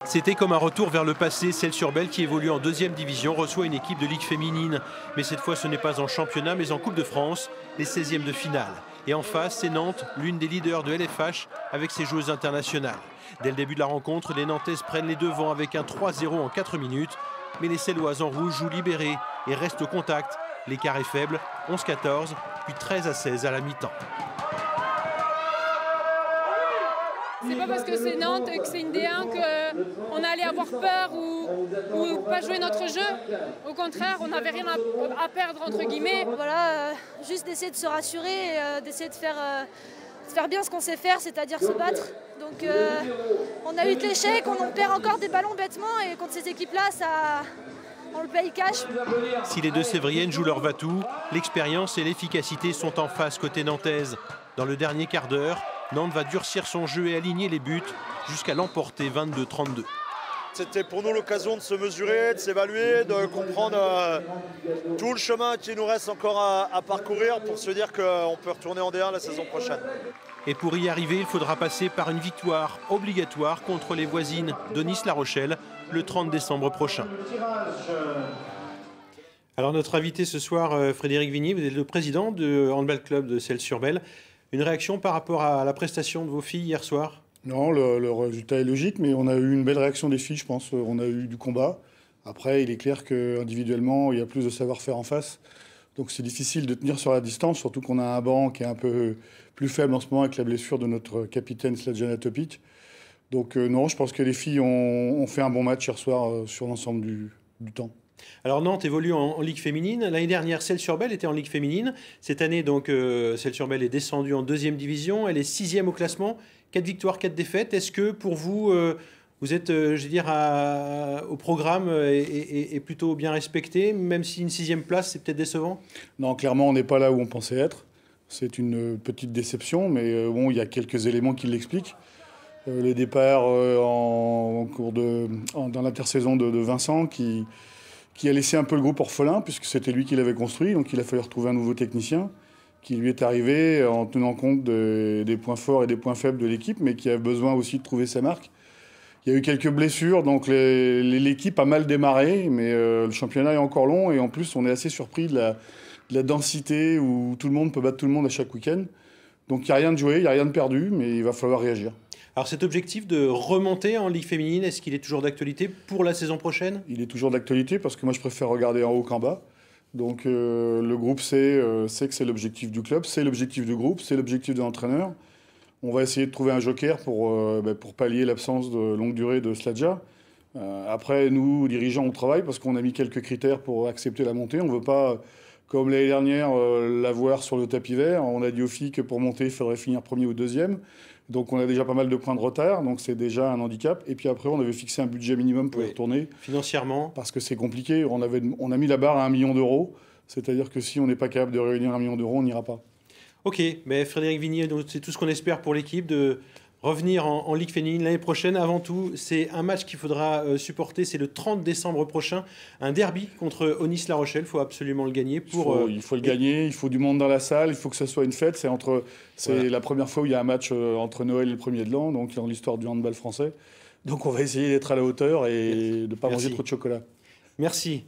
C'était comme un retour vers le passé. Celles-sur-Belle, qui évolue en 2e division, reçoit une équipe de Ligue féminine. Mais cette fois, ce n'est pas en championnat, mais en Coupe de France, les 16e de finale. Et en face, c'est Nantes, l'une des leaders de LFH, avec ses joueuses internationales. Dès le début de la rencontre, les Nantaises prennent les devants avec un 3-0 en 4 minutes. Mais les Celloises en rouge jouent libérées et restent au contact. L'écart est faible, 11-14, puis 13-16 à la mi-temps. C'est pas parce que c'est Nantes et que c'est une D1 qu'on allait avoir peur ou pas jouer notre jeu. Au contraire, on n'avait rien à perdre, entre guillemets. Voilà, juste d'essayer de se rassurer, d'essayer de faire bien ce qu'on sait faire, c'est-à-dire se battre. Donc on a eu de l'échec, on perd encore des ballons bêtement et contre ces équipes-là, on le paye cash. Si les deux Sévriennes jouent leur va-tout, l'expérience et l'efficacité sont en face côté nantaise. Dans le dernier quart d'heure, Nantes va durcir son jeu et aligner les buts jusqu'à l'emporter 22-32. C'était pour nous l'occasion de se mesurer, de s'évaluer, de comprendre tout le chemin qui nous reste encore à parcourir pour se dire qu'on peut retourner en D1 la saison prochaine. Et pour y arriver, il faudra passer par une victoire obligatoire contre les voisines de Nice-La Rochelle le 30 décembre prochain. Alors notre invité ce soir, Frédéric Vigny, vous êtes le président du Handball Club de Celles-sur-Belle. Une réaction par rapport à la prestation de vos filles hier soir? Non, le résultat est logique, mais on a eu une belle réaction des filles, je pense. On a eu du combat. Après, il est clair qu'individuellement, il y a plus de savoir-faire en face. Donc c'est difficile de tenir sur la distance, surtout qu'on a un banc qui est un peu plus faible en ce moment avec la blessure de notre capitaine Sladjana Topic. Donc non, je pense que les filles ont fait un bon match hier soir sur l'ensemble du temps. Alors Nantes évolue en Ligue féminine. L'année dernière, Celles-sur-Belle était en Ligue féminine. Cette année, donc, Celles-sur-Belle est descendue en 2e division. Elle est 6e au classement. 4 victoires, 4 défaites. Est-ce que pour vous, vous êtes, je veux dire, au programme et plutôt bien respecté, même si une 6e place, c'est peut-être décevant? Non, clairement, on n'est pas là où on pensait être. C'est une petite déception, mais bon, il y a quelques éléments qui l'expliquent. Le départ dans l'intersaison de Vincent qui a laissé un peu le groupe orphelin, puisque c'était lui qui l'avait construit, donc il a fallu retrouver un nouveau technicien qui lui est arrivé en tenant compte des points forts et des points faibles de l'équipe, mais qui a besoin aussi de trouver sa marque. Il y a eu quelques blessures, donc l'équipe a mal démarré, mais le championnat est encore long, et en plus on est assez surpris de la densité où tout le monde peut battre tout le monde à chaque week-end. Donc il n'y a rien de joué, il n'y a rien de perdu, mais il va falloir réagir. Alors cet objectif de remonter en Ligue féminine, est-ce qu'il est toujours d'actualité pour la saison prochaine? Il est toujours d'actualité parce que moi je préfère regarder en haut qu'en bas. Donc le groupe sait que c'est l'objectif du club, c'est l'objectif du groupe, c'est l'objectif de l'entraîneur. On va essayer de trouver un joker pour pallier l'absence de longue durée de Sladja. Après, nous, dirigeants, on travaille parce qu'on a mis quelques critères pour accepter la montée. On ne veut pas, comme l'année dernière, l'avoir sur le tapis vert. On a dit aux filles que pour monter, il faudrait finir premier ou deuxième. Donc on a déjà pas mal de points de retard, donc c'est déjà un handicap. Et puis après, on avait fixé un budget minimum pour y retourner. Financièrement? Parce que c'est compliqué. On a mis la barre à 1 million d'euros. C'est-à-dire que si on n'est pas capable de réunir 1 million d'euros, on n'ira pas. Ok, mais Frédéric Vigny, c'est tout ce qu'on espère pour l'équipe, de revenir en Ligue féminine l'année prochaine. Avant tout, c'est un match qu'il faudra supporter, c'est le 30 décembre prochain, un derby contre Nice-La Rochelle. Il faut absolument le gagner. Il faut le gagner, il faut du monde dans la salle, il faut que ce soit une fête. C'est la première fois où il y a un match entre Noël et le 1er de l'an, donc dans l'histoire du handball français. Donc on va essayer d'être à la hauteur et de ne pas manger trop de chocolat. Merci.